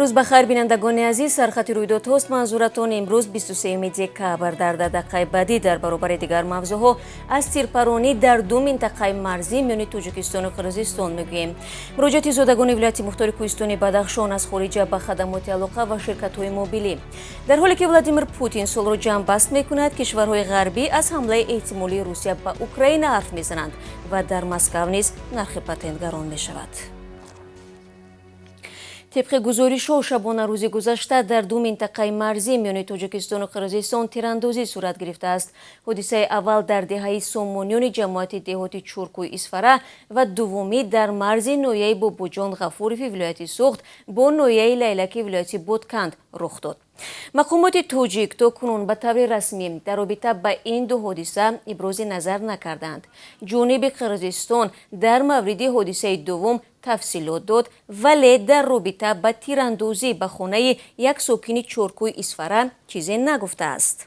рӯз бахайр бинандагони азиз, сархатти рӯйдодҳост манзуратон имрӯз 23 декабр. Дар дақиқаи баъдӣ дар баробари дигар мавзӯъҳо аз тирпаронӣ дар ду минтақаи марзӣ миёни Тоҷикистону Қирғизистон мегӯем. муроҷиати зодагони вилояти мухтори кӯҳистони Бадахшон аз хориҷа ба хадамоти алоқа ва ширкатҳои мобилӣ. Дар ҳоле ки Владимир Путин солро ҷамъбаст мекунад, кишварҳои ғарбӣ аз ҳамлаи эҳтимолии Русия ба Украина ҳарф мезананд ва дар Москав низ нархи патент гарон мешавад. طبق گزارش‌ها شبانه روز گذشته در دو منطقه مرزی میان تاجیکستان و قرغیزستان تیراندازی صورت گرفته است. حادثه اول در دهه سامانیان جماعت دهاتی چورکوی اسفره و دومی در مرز ناحیه بابوجان غفوری ولایت سوخت با ناحیه لیلکی ولایت بودکند رخ داد. مقامات تاجیک تا کنون به طور رسمی در رابطه با این دو حادثه ابراز نظر نکردند. جانب قرغیزستان در مورد حادثه دوم تفصیلات داد ولی در رابطه با تیراندازی به خانه یک ساکن چورکوی اسفره چیزی نگفته است.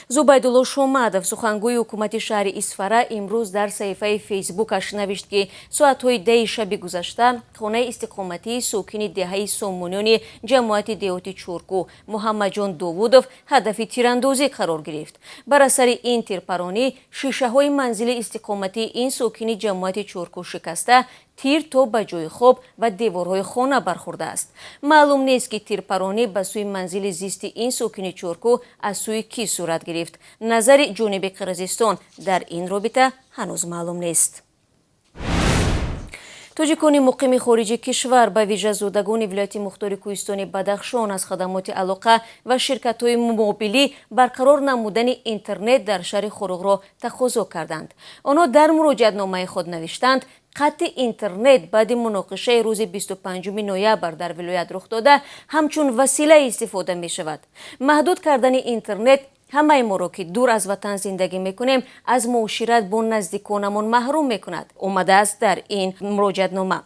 زبیدالله شامادов сухангӯи ҳукумати шаҳри Исфара имрӯз дар саҳифаи фейсбукаш навишт ки соатҳои 10 шаби гузашта хонаи истиқоматии сокини деҳаи сомонёни ҷамоати деҳоти чурку Муҳаммаҷон Довудов ҳадафи тирандозӣ қарор гирифт. Бар асари ин тирпаронӣ шишаҳои манзили истиқоматии ин сокини ҷамоати чурку шикаста тир то ба ҷои хоб ва деворҳои хона бархӯрдааст. маълум нест ки тирпаронӣ ба сӯи манзили зисти ин сокини чурку аз сӯи кӣ сурат гирифт. назари ҷониби Қирғизистон дар ин робита ҳанӯз маълум нест. тоҷикони муқими хориҷи кишвар ба вижа зодагони вилояти мухтори кӯҳистони Бадахшон аз хадамоти алоқа ва ширкатҳои мобилӣ барқарор намудани интернет дар шаҳри Хоруғро тақозо карданд. онҳо дар муроҷиатномаи худ навиштанд қатъи интернет баъди муноқишаи рӯзи 25 ноябр дар вилоят рух дода ҳамчун васила истифода мешавад. маҳдуд кардани интернет ҳамаи моро ки дур аз ватан зиндагӣ мекунем аз муошират бо наздиконамон маҳрум мекунад, омадааст дар ин муроҷиатнома.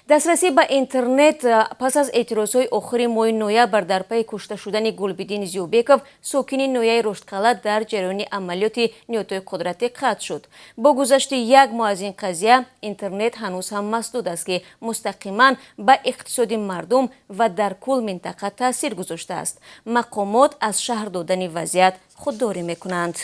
дастрасӣ ба интернет пас аз эътирозҳои охири моҳи ноябр дар пайи кушта шудани Гулбидин Зиёбеков сокини ноҳияи Руштқала дар ҷараёни амалиёти ниҳоятҳои қудратӣ қатъ шуд. бо гузашти як моҳ аз ин қазия интернет ҳанӯз ҳам масдуд аст ки мустақиман ба иқтисоди мардум ва дар кул минтақа таъсир гузоштааст. мақомот аз шаҳр додани вазъият худдорӣ мекунанд.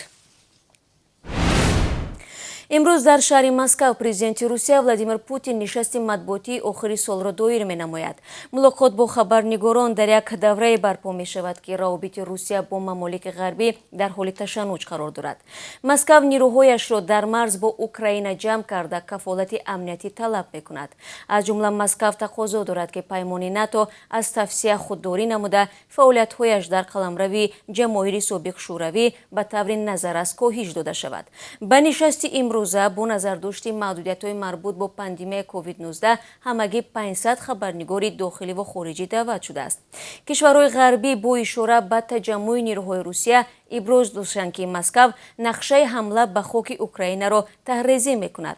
имрӯз дар шаҳри Москав президенти Русия Владимир Путин нишасти матбуотии охири солро доир менамояд. мулоқот бо хабарнигорон дар як даврае барпо мешавад ки равобити Русия бо мамолики ғарбӣ дар ҳоли ташаннуҷ қарор дорад. Москав нирӯҳояшро дар марз бо Украина ҷамъ карда кафолати амниятӣ талаб мекунад. аз ҷумла Москав тақозо дорад ки паймони НАТО аз тавсия худдорӣ намуда фаъолиятҳояш дар қаламрави ҷамоҳири собиқ шӯравӣ ба таври назаррас коҳиш дода шавад. ба нишасти имрӯз бо назардошти маҳдудиятҳои марбут бо пандемияи COVID-19 ҳамагӣ 500 хабарнигори дохилӣ ва хориҷӣ даъват шудааст. кишварҳои ғарбӣ бо ишора ба таҷаммӯи нирӯҳои Русия иброз доштанд ки Москав нақшаи ҳамла ба хоки Украинаро таҳризӣ мекунад.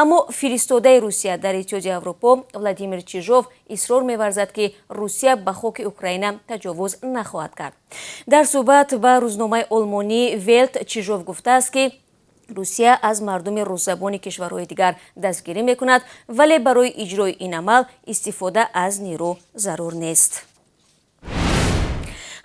аммо фиристодаи Русия дар Иттиҳоди Аврупо Владимир Чижов исрор меварзад ки Русия ба хоки Украина таҷовуз нахоҳад кард. дар суҳбат ба рӯзномаи олмонӣ Велт Чижов гуфтааст ки Русия аз мардуми рӯззабони кишварҳои дигар дастгирӣ мекунад, вале барои иҷрои ин амал истифода аз нерӯ зарур нест.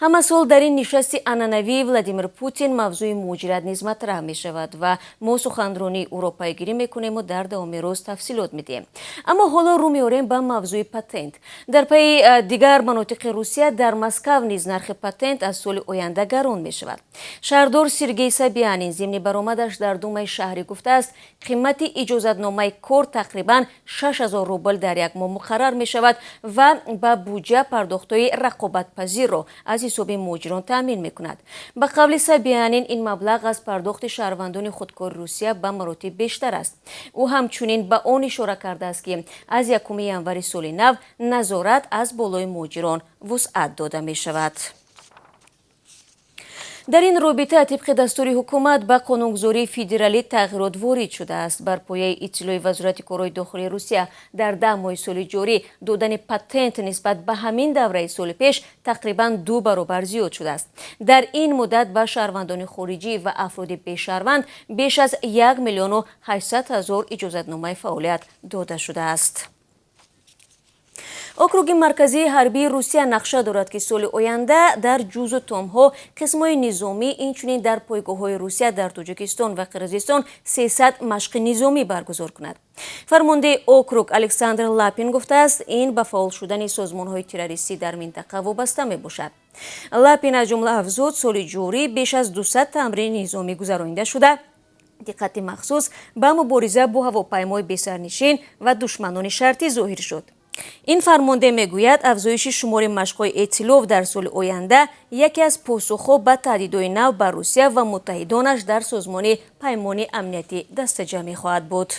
ҳама сол дар ин нишасти анъанавии Владимир Путин мавзӯи муҳоҷират низ матраҳ мешавад ва мо суханронии ӯро пайгирӣ мекунему дар давоми рӯз тафсилот медиҳем. аммо ҳоло рӯ меорем ба мавзӯи патент. дар пайи дигар манотиқи Русия дар Москав низ нархи патент аз соли оянда гарон мешавад. шаҳрдор Сергей Собянин зимни баромадаш дар Думаи шаҳрӣ гуфтааст, қимати иҷозатномаи кор тақрибан 6000 рубл дар як моҳ муқаррар мешавад ва ба буҷа пардохтҳои рақобатпазирро аз ҳисоби муҳоҷирон таъмин мекунад. ба қавли Собянин ин маблағ аз пардохти шаҳрвандони худкори Русия ба маротиб бештар аст. ӯ ҳамчунин ба он ишора кардааст ки аз 1 январи соли нав назорат аз болои муҳоҷирон вусъат дода мешавад. дар ин робита тибқи дастури ҳукумат ба қонунгузории федералӣ тағйирот ворид шудааст. бар пояи иттилои вазорати корҳои дохилии Русия дар 10 моҳи соли ҷорӣ додани патент нисбат ба ҳамин давраи соли пеш тақрибан 2 баробар зиёд шудааст. дар ин муддат ба шаҳрвандони хориҷӣ ва афроди бешаҳрванд беш аз 1 миллиону 800 ҳазор иҷозатномаи фаъолият дода шудааст. округи марказии ҳарбии русия нақша дорад ки соли оянда дар ҷузу томҳо қисмҳои низомӣ инчунин дар пойгоҳҳои русия дар тоҷикистон ва қирғизистон 300 машқи низомӣ баргузор кунад. фармондаи округ Александр Лапин гуфтааст, ин ба фаъол шудани созмонҳои террористӣ дар минтақа вобаста мебошад. Лапин аз ҷумла афзуд, соли ҷорӣ беш аз 200 тамрини низомӣ гузаронида шуда, диққати махсус ба мубориза бо ҳавопаймои бесарнишин ва душманони шартӣ зоҳир шуд. ин фармонда мегӯяд, афзоиши шумори машқҳои эътилоф дар соли оянда яке аз посухҳо ба таҳдидҳои нав ба Русия ва муттаҳидонаш дар созмони паймони амнияти дастаҷамъӣ хоҳад буд.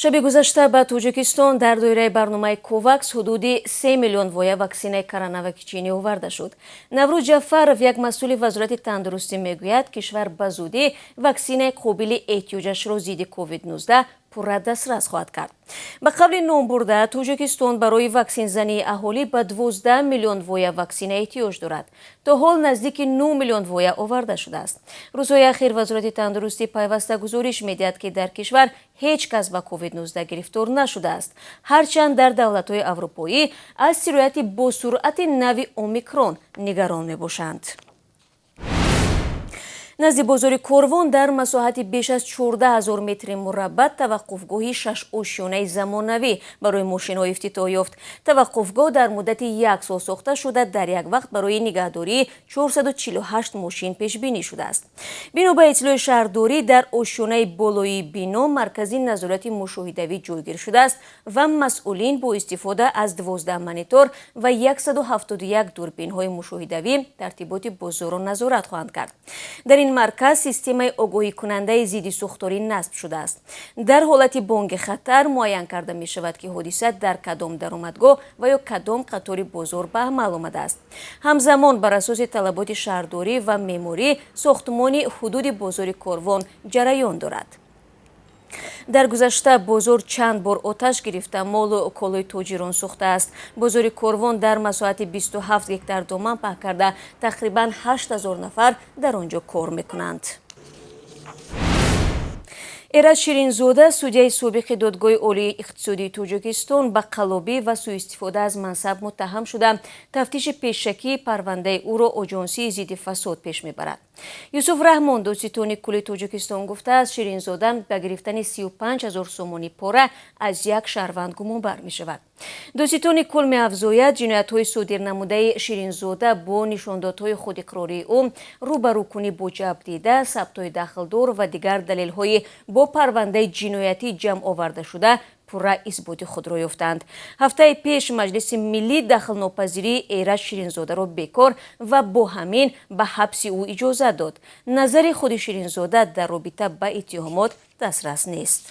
шаби гузашта ба Тоҷикистон дар доираи барномаи ковакс ҳудуди 3 миллион воя ваксинаи коронаваксинӣ оварда шуд. Наврӯз Ҷафаров, як масъули вазорати тандурустӣ, мегӯяд, кишвар ба зудӣ ваксинаи қобили эҳтиёҷашро зидди COVID-19 пурра дастрас хоҳад кард. ба қабли ном бурда, Тоҷикистон барои ваксинзании аҳолӣ ба 12 миллион воя ваксина эҳтиёҷ дорад. то ҳол наздики 9 миллион воя оварда шудааст. рӯзҳои ахир вазорати тандурустӣ пайваста гузориш медиҳад, ки дар кишвар ҳеҷ кас ба COVID-19 гирифтор нашудааст, ҳарчанд дар давлатҳои аврупоӣ аз сирояти босуръати нави омикрон нигарон мебошанд. назди бозори Корвон дар масоҳати беш аз 14 000 метри мураббаъ таваққуфгоҳи 6 ошёнаи замонавӣ барои мошинҳо ифтитоҳ ёфт. таваққуфгоҳ дар муддати 1 сол сохта шуда, дар як вақт барои нигаҳдории 448 мошин пешбинӣ шудааст. бино ба иттилои шаҳрдорӣ, дар ошёнаи болоии бино маркази назорати мушоҳидавӣ ҷойгир шудааст ва масъулин бо истифода аз 12 монитор ва 171 дурбинҳои мушоҳидавӣ тартиботи бозорро назорат хоҳанд кард. дар ин марказ системаи огоҳикунандаи зидди сӯхторӣ насб шудааст. дар ҳолати бонги хатар муайян карда мешавад, ки ҳодиса дар кадом даромадгоҳ ва ё кадом қатори бозор ба амал омадааст. ҳамзамон бар асоси талаботи шаҳрдорӣ ва меъморӣ сохтмони ҳудуди бозори Корвон ҷараён дорад. дар гузашта бозор чанд бор оташ гирифта молу колои тоҷирон сӯхтааст. бозори Корвон дар масоҳати 27 гектар доман паҳн карда тақрибан 8000 нафар дар он ҷо кор мекунанд. Эраз Ширинзода, судяи собиқи додгоҳи олии иқтисодии Тоҷикистон, ба қаллобӣ ва сӯистифода аз мансаб муттаҳам шуда, тафтиши пешакии парвандаи ӯро Оҷонсии зидди фасод пеш мебарад. Юсуф Раҳмон, додситони кулли Тоҷикистон, гуфтааст, Ширинзода ба гирифтани 35 000 сомони пора аз як шаҳрванд гумонбар мешавад. додситони кул меафзояд, ҷиноятҳои содирнамудаи Ширинзода бо нишондодҳои худиқрории ӯ рӯбарӯкунӣ бо ҷабдида, сабтҳои дахлдор ва дигар далелҳои бо парвандаи ҷиноятӣ ҷамъ оварда шуда пурра исботи худро ёфтанд. ҳафтаи пеш Маҷлиси миллии дахлнопазирии Эраз Ширинзодаро бекор ва бо ҳамин ба ҳабси ӯ иҷозат дод. назари худи Ширинзода дар робита ба иттиҳомот дастрас нест.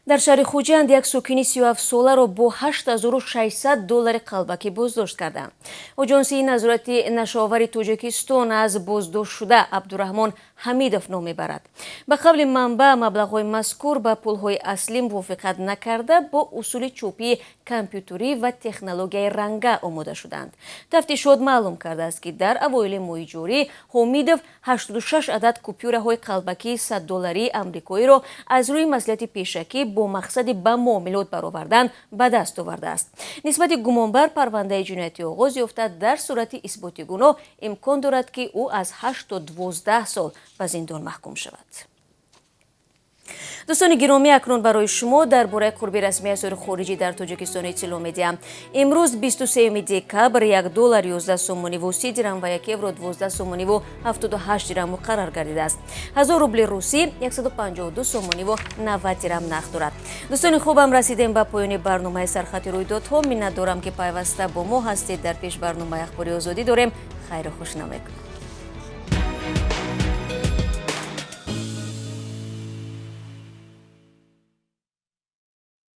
дар шаҳри Хуҷанд як сокини 37 соларо бо $8600 қалбакӣ боздошт карданд. Оҷонсии назорати нашоавари Тоҷикистон аз боздоштшуда Абдураҳмон Ҳамидов ном мебарад. ба қавли манбаъ, маблағҳои мазкур ба пулҳои аслӣ мувофиқат накарда бо усули чопии компютерӣ ва технологияи ранга омода шуданд. тафтишот маълум кардааст, ки дар авоили моҳи ҷорӣ Ҳомидов 86 адад купюраҳои қалбакии $100 амрикоиро аз рӯи маслиҳати пешакӣ бо мақсади ба муомилот баровардан ба даст овардааст. нисбати гумонбар парвандаи ҷиноятӣ оғоз ёфта, дар сурати исботи гуноҳ имкон дорад, ки ӯ аз 8 то 12 сол ба зиндон маҳкум шавад. дӯстони гиромӣ, акнун барои шумо дар бораи қурби расмии асъори хориҷӣ дар Тоҷикистон иттилоъ медиҳам. имрӯз 23 декабр $1 11 сомониву 30 дирам ва €1 12 сомониву 78 дирам муқаррар гардидааст. 1000 рубли русӣ 152 сомониву 90 дирам нарх дорад. дӯстони хубам, расидем ба поёни барномаи Сархатти рӯйдодҳо. миннат дорам, ки пайваста бо мо ҳастед. дар пеш барномаи ахбори озодӣ дорем. хайру хушнамед.